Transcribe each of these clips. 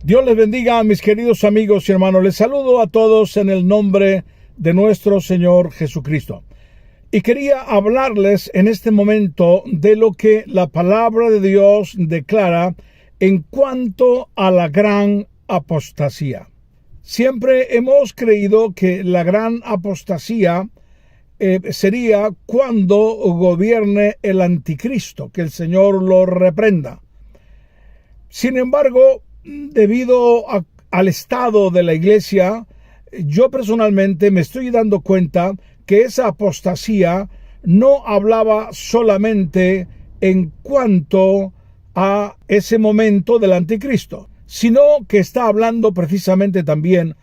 Dios les bendiga, mis queridos amigos y hermanos. Les saludo a todos en el nombre de nuestro Señor Jesucristo. Y quería hablarles en este momento de lo que la palabra de Dios declara en cuanto a la gran apostasía. Siempre hemos creído que la gran apostasía sería cuando gobierne el anticristo, que el Señor lo reprenda. Sin embargo, debido al estado de la iglesia, yo personalmente me estoy dando cuenta que esa apostasía no hablaba solamente en cuanto a ese momento del anticristo, sino que está hablando precisamente también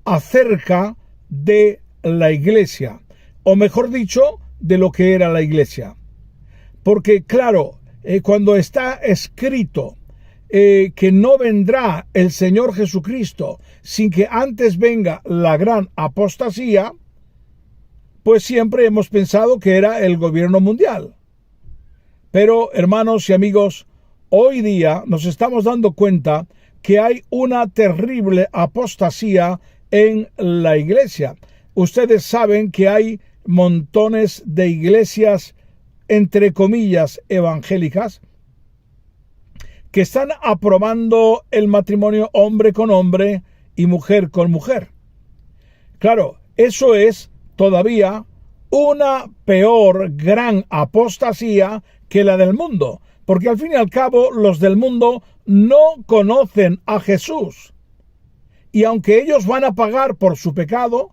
acerca de la iglesia, o mejor dicho, de lo que era la iglesia. Porque claro, cuando está escrito que no vendrá el Señor Jesucristo sin que antes venga la gran apostasía, pues siempre hemos pensado que era el gobierno mundial. Pero, hermanos y amigos, hoy día nos estamos dando cuenta que hay una terrible apostasía en la iglesia. Ustedes saben que hay montones de iglesias, entre comillas, evangélicas, que están aprobando el matrimonio hombre con hombre y mujer con mujer. Claro, eso es todavía una peor gran apostasía que la del mundo, porque al fin y al cabo los del mundo no conocen a Jesús. Y aunque ellos van a pagar por su pecado,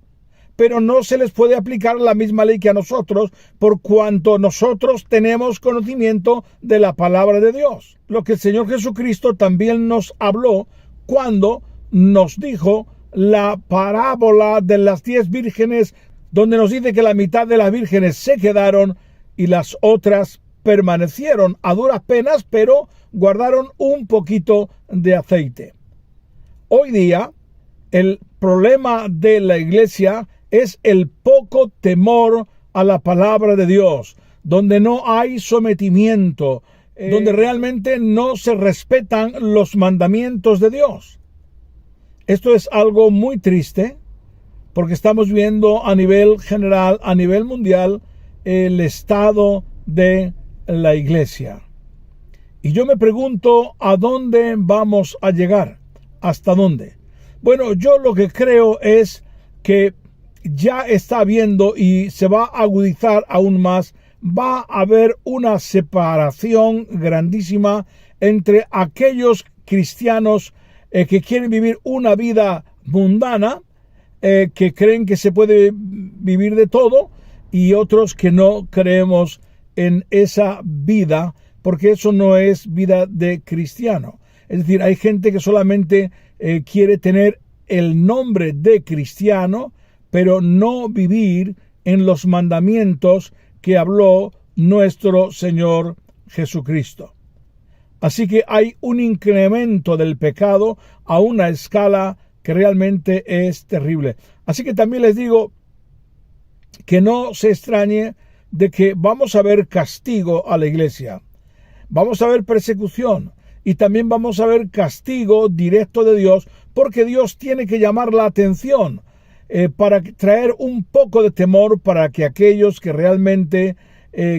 pero no se les puede aplicar la misma ley que a nosotros, por cuanto nosotros tenemos conocimiento de la palabra de Dios. Lo que el Señor Jesucristo también nos habló cuando nos dijo la parábola de las 10 vírgenes, donde nos dice que la mitad de las vírgenes se quedaron y las otras permanecieron a duras penas, pero guardaron un poquito de aceite. Hoy día, el problema de la iglesia es el poco temor a la palabra de Dios, donde no hay sometimiento, donde realmente no se respetan los mandamientos de Dios. Esto es algo muy triste, porque estamos viendo a nivel general, a nivel mundial, el estado de la iglesia. Y yo me pregunto, ¿a dónde vamos a llegar? ¿Hasta dónde? Bueno, yo lo que creo es que ya está viendo y se va a agudizar aún más. Va a haber una separación grandísima entre aquellos cristianos que quieren vivir una vida mundana, que creen que se puede vivir de todo, y otros que no creemos en esa vida, porque eso no es vida de cristiano. Es decir, hay gente que solamente quiere tener el nombre de cristiano, pero no vivir en los mandamientos que habló nuestro Señor Jesucristo. Así que hay un incremento del pecado a una escala que realmente es terrible. Así que también les digo que no se extrañe de que vamos a ver castigo a la iglesia. Vamos a ver persecución y también vamos a ver castigo directo de Dios, porque Dios tiene que llamar la atención para traer un poco de temor, para que aquellos que realmente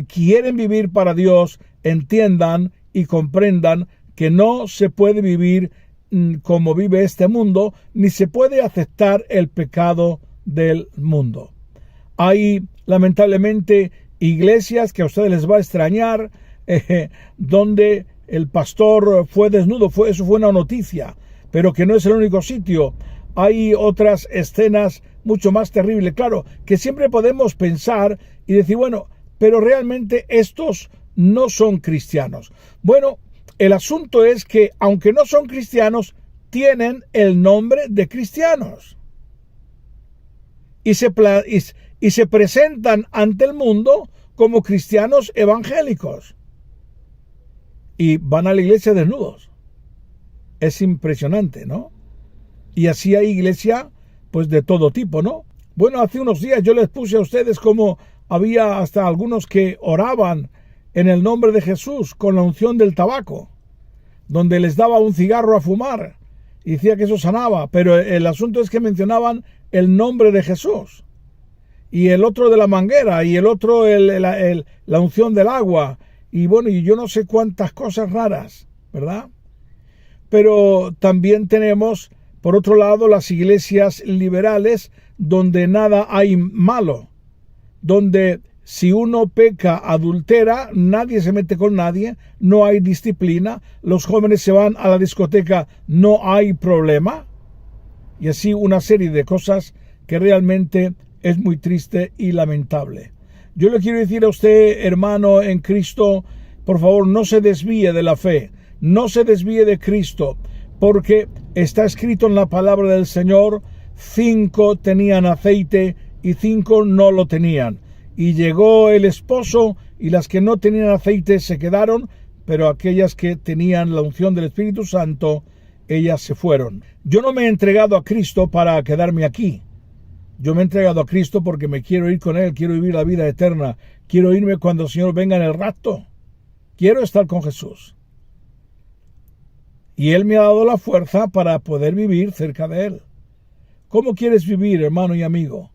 quieren vivir para Dios entiendan y comprendan que no se puede vivir como vive este mundo, ni se puede aceptar el pecado del mundo. Hay lamentablemente iglesias que a ustedes les va a extrañar, donde el pastor fue desnudo, eso fue una noticia, pero que no es el único sitio. Hay otras escenas mucho más terribles, claro, que siempre podemos pensar y decir, bueno, pero realmente estos no son cristianos. Bueno, el asunto es que, aunque no son cristianos, tienen el nombre de cristianos. Y se presentan ante el mundo como cristianos evangélicos. Y van a la iglesia desnudos. Es impresionante, ¿no? Y así hay iglesia, pues de todo tipo, ¿no? Bueno, hace unos días yo les puse a ustedes cómo había hasta algunos que oraban en el nombre de Jesús con la unción del tabaco, donde les daba un cigarro a fumar y decía que eso sanaba, pero el asunto es que mencionaban el nombre de Jesús, y el otro de la manguera, y el otro la unción del agua, y bueno, y yo no sé cuántas cosas raras, ¿verdad? Pero también tenemos, por otro lado, las iglesias liberales donde nada hay malo, donde si uno peca, adultera, nadie se mete con nadie, no hay disciplina, los jóvenes se van a la discoteca, no hay problema, y así una serie de cosas que realmente es muy triste y lamentable. Yo le quiero decir a usted, hermano en Cristo, por favor, no se desvíe de la fe, no se desvíe de Cristo, porque está escrito en la palabra del Señor, 5 tenían aceite y 5 no lo tenían. Y llegó el esposo y las que no tenían aceite se quedaron, pero aquellas que tenían la unción del Espíritu Santo, ellas se fueron. Yo no me he entregado a Cristo para quedarme aquí. Yo me he entregado a Cristo porque me quiero ir con Él, quiero vivir la vida eterna, quiero irme cuando el Señor venga en el rapto. Quiero estar con Jesús. Y Él me ha dado la fuerza para poder vivir cerca de Él. ¿Cómo quieres vivir, hermano y amigo?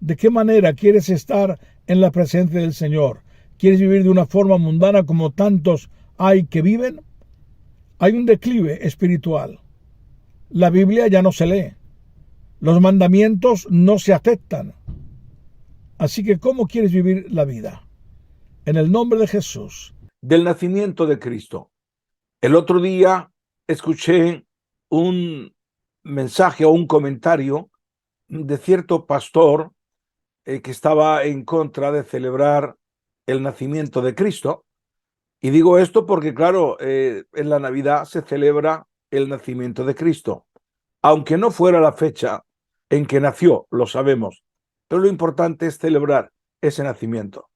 ¿De qué manera quieres estar en la presencia del Señor? ¿Quieres vivir de una forma mundana como tantos hay que viven? Hay un declive espiritual. La Biblia ya no se lee. Los mandamientos no se aceptan. Así que, ¿cómo quieres vivir la vida? En el nombre de Jesús. Del nacimiento de Cristo. El otro día escuché un mensaje o un comentario de cierto pastor que estaba en contra de celebrar el nacimiento de Cristo. Y digo esto porque, claro, en la Navidad se celebra el nacimiento de Cristo. Aunque no fuera la fecha en que nació, lo sabemos, pero lo importante es celebrar ese nacimiento.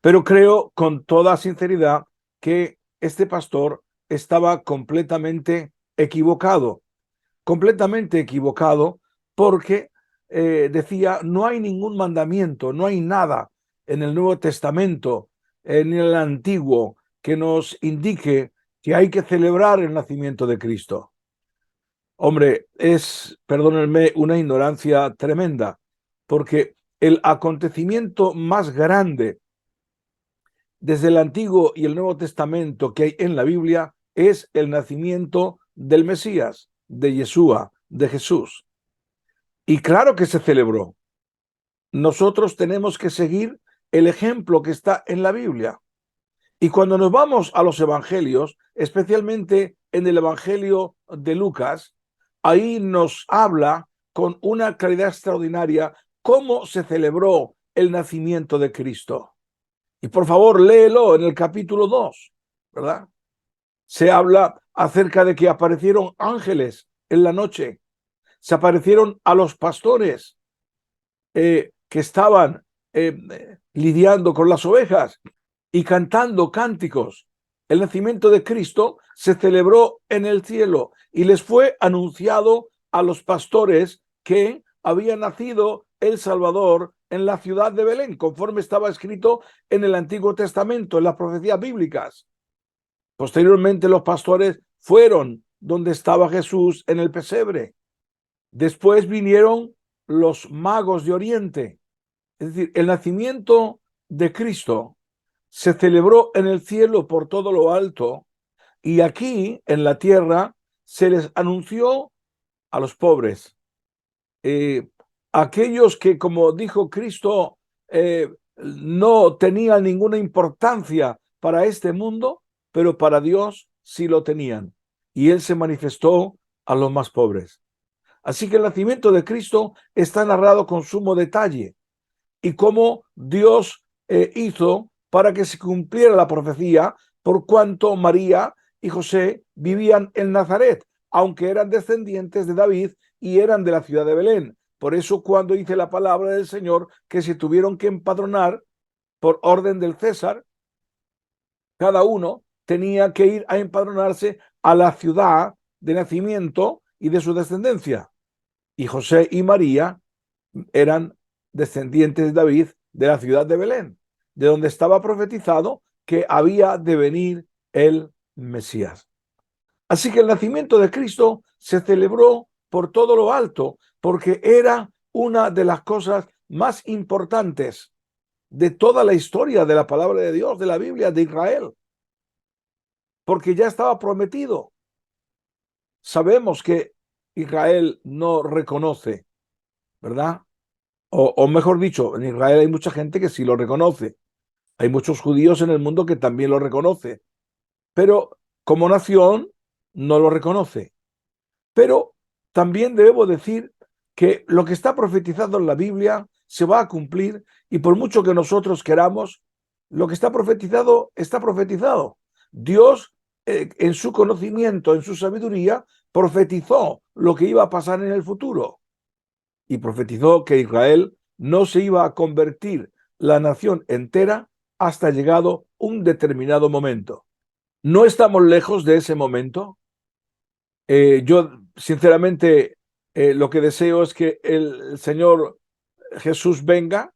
Pero creo con toda sinceridad que este pastor estaba completamente equivocado porque decía, no hay ningún mandamiento, no hay nada en el Nuevo Testamento, ni en el Antiguo, que nos indique que hay que celebrar el nacimiento de Cristo. Hombre, es, perdónenme, una ignorancia tremenda, porque el acontecimiento más grande desde el Antiguo y el Nuevo Testamento que hay en la Biblia es el nacimiento del Mesías, de Yeshua, de Jesús. Y claro que se celebró. Nosotros tenemos que seguir el ejemplo que está en la Biblia. Y cuando nos vamos a los evangelios, especialmente en el Evangelio de Lucas, ahí nos habla con una claridad extraordinaria cómo se celebró el nacimiento de Cristo. Y por favor, léelo en el capítulo 2, ¿verdad? Se habla acerca de que aparecieron ángeles en la noche, se aparecieron a los pastores que estaban lidiando con las ovejas y cantando cánticos. El nacimiento de Cristo se celebró en el cielo y les fue anunciado a los pastores que había nacido el Salvador en la ciudad de Belén, conforme estaba escrito en el Antiguo Testamento, en las profecías bíblicas. Posteriormente los pastores fueron donde estaba Jesús en el pesebre. Después vinieron los magos de Oriente. Es decir, el nacimiento de Cristo se celebró en el cielo por todo lo alto y aquí en la tierra se les anunció a los pobres. Aquellos que, como dijo Cristo, no tenían ninguna importancia para este mundo, pero para Dios sí lo tenían. Y Él se manifestó a los más pobres. Así que el nacimiento de Cristo está narrado con sumo detalle y cómo Dios hizo para que se cumpliera la profecía por cuanto María y José vivían en Nazaret, aunque eran descendientes de David y eran de la ciudad de Belén. Por eso cuando dice la palabra del Señor que se tuvieron que empadronar por orden del César, cada uno tenía que ir a empadronarse a la ciudad de nacimiento y de su descendencia. Y José y María eran descendientes de David de la ciudad de Belén, de donde estaba profetizado que había de venir el Mesías. Así que el nacimiento de Cristo se celebró por todo lo alto, porque era una de las cosas más importantes de toda la historia de la palabra de Dios, de la Biblia, de Israel, porque ya estaba prometido. Sabemos que Israel no reconoce, ¿verdad? O mejor dicho, en Israel hay mucha gente que sí lo reconoce. Hay muchos judíos en el mundo que también lo reconoce, pero como nación no lo reconoce. Pero también debo decir que lo que está profetizado en la Biblia se va a cumplir, y por mucho que nosotros queramos, lo que está profetizado está profetizado. Dios, en su conocimiento, en su sabiduría, profetizó lo que iba a pasar en el futuro, y profetizó que Israel no se iba a convertir la nación entera hasta llegado un determinado momento. No estamos lejos de ese momento. Yo, sinceramente, lo que deseo es que el Señor Jesús venga.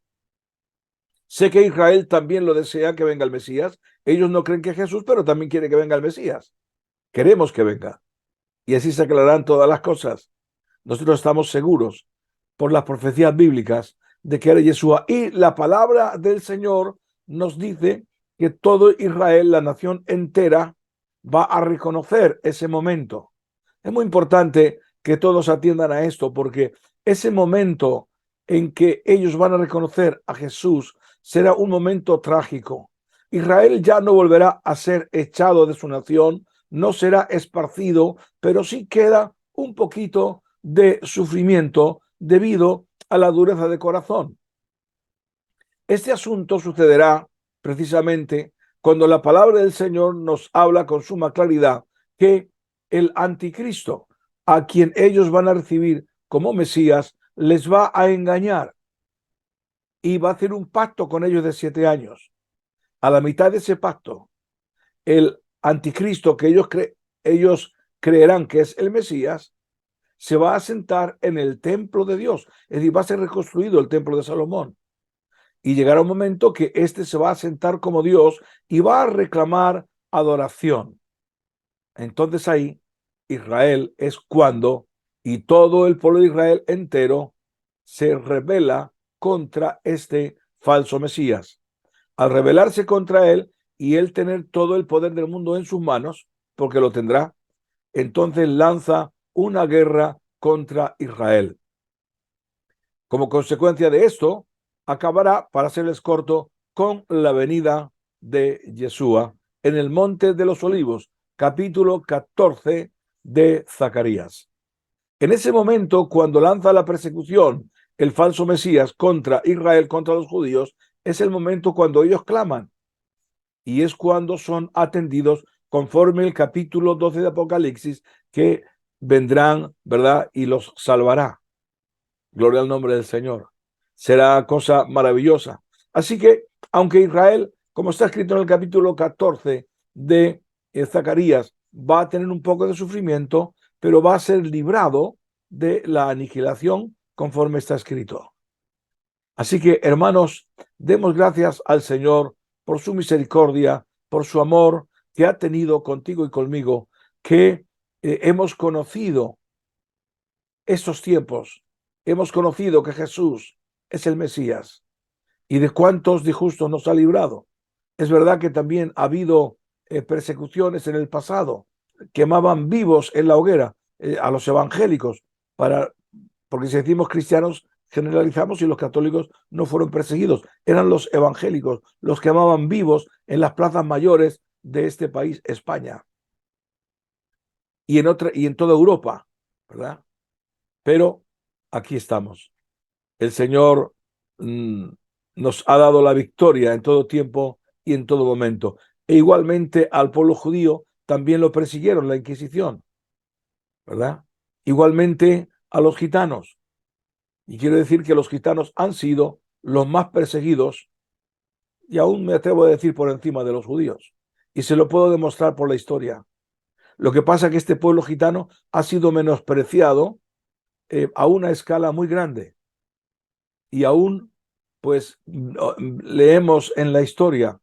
Sé que Israel también lo desea, que venga el Mesías. Ellos no creen que es Jesús, pero también quiere que venga el Mesías. Queremos que venga. Y así se aclararán todas las cosas. Nosotros estamos seguros, por las profecías bíblicas, de que era Yeshua. Y la palabra del Señor nos dice que todo Israel, la nación entera, va a reconocer ese momento. Es muy importante que todos atiendan a esto, porque ese momento en que ellos van a reconocer a Jesús será un momento trágico. Israel ya no volverá a ser echado de su nación, no será esparcido, pero sí queda un poquito de sufrimiento debido a la dureza de corazón. Este asunto sucederá precisamente cuando la palabra del Señor nos habla con suma claridad que el anticristo, a quien ellos van a recibir como Mesías, les va a engañar y va a hacer un pacto con ellos de 7 años. A la mitad de ese pacto, el anticristo que ellos creerán que es el Mesías, se va a sentar en el templo de Dios, es decir, va a ser reconstruido el templo de Salomón. Y llegará un momento que éste se va a sentar como Dios y va a reclamar adoración. Entonces ahí Israel es cuando, y todo el pueblo de Israel entero se rebela contra este falso Mesías. Al rebelarse contra él y él tener todo el poder del mundo en sus manos, porque lo tendrá, entonces lanza una guerra contra Israel. Como consecuencia de esto, acabará, para hacerles corto, con la venida de Yeshua en el Monte de los Olivos, capítulo 14 de Zacarías. En ese momento, cuando lanza la persecución el falso Mesías contra Israel, contra los judíos, es el momento cuando ellos claman, y es cuando son atendidos conforme el capítulo 12 de Apocalipsis, que vendrán, ¿verdad? Y los salvará. Gloria al nombre del Señor. Será cosa maravillosa. Así que, aunque Israel, como está escrito en el capítulo 14 de Zacarías, va a tener un poco de sufrimiento, pero va a ser librado de la aniquilación conforme está escrito. Así que, hermanos, demos gracias al Señor por su misericordia, por su amor que ha tenido contigo y conmigo, que hemos conocido estos tiempos, hemos conocido que Jesús es el Mesías, y de cuántos de justos nos ha librado. Es verdad que también ha habido persecuciones en el pasado, quemaban vivos en la hoguera a los evangélicos, porque si decimos cristianos generalizamos, y los católicos no fueron perseguidos, eran los evangélicos los que quemaban vivos en las plazas mayores de este país, España, y en toda Europa, ¿verdad? Pero aquí estamos. El Señor nos ha dado la victoria en todo tiempo y en todo momento. E igualmente al pueblo judío también lo persiguieron, la Inquisición, ¿verdad? Igualmente a los gitanos. Y quiero decir que los gitanos han sido los más perseguidos, y aún me atrevo a decir por encima de los judíos. Y se lo puedo demostrar por la historia. Lo que pasa es que este pueblo gitano ha sido menospreciado a una escala muy grande. Y aún, pues, leemos en la historia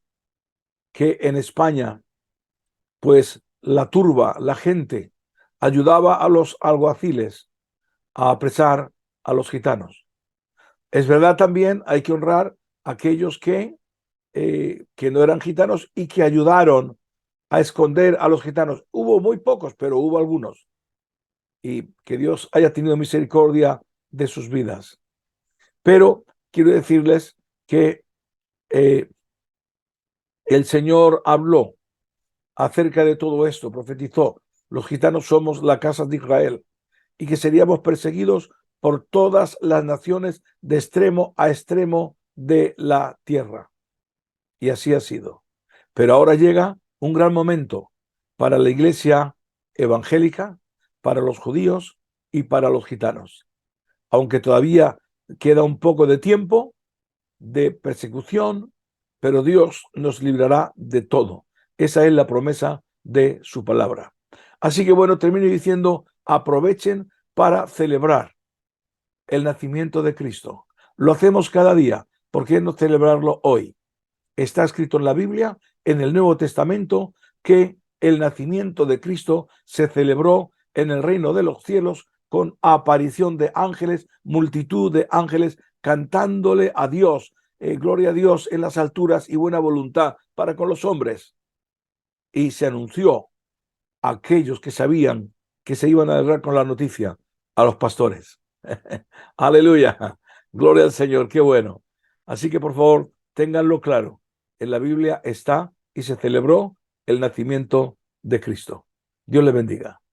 que en España, pues, la turba, la gente, ayudaba a los alguaciles a apresar a los gitanos. Es verdad también, hay que honrar a aquellos que no eran gitanos y que ayudaron a esconder a los gitanos. Hubo muy pocos, pero hubo algunos. Y que Dios haya tenido misericordia de sus vidas. Pero quiero decirles que eh, el Señor habló acerca de todo esto, profetizó: los gitanos somos la casa de Israel, y que seríamos perseguidos por todas las naciones de extremo a extremo de la tierra. Y así ha sido. Pero ahora llega un gran momento para la iglesia evangélica, para los judíos y para los gitanos. Aunque todavía queda un poco de tiempo de persecución, pero Dios nos librará de todo. Esa es la promesa de su palabra. Así que bueno, termino diciendo: aprovechen para celebrar el nacimiento de Cristo. Lo hacemos cada día. ¿Por qué no celebrarlo hoy? Está escrito en la Biblia, en el Nuevo Testamento, que el nacimiento de Cristo se celebró en el reino de los cielos con aparición de ángeles, multitud de ángeles cantándole a Dios, gloria a Dios en las alturas y buena voluntad para con los hombres. Y se anunció a aquellos que sabían que se iban a alegrar con la noticia, a los pastores. Aleluya. Gloria al Señor, qué bueno. Así que por favor, ténganlo claro. En la Biblia está y se celebró el nacimiento de Cristo. Dios le bendiga.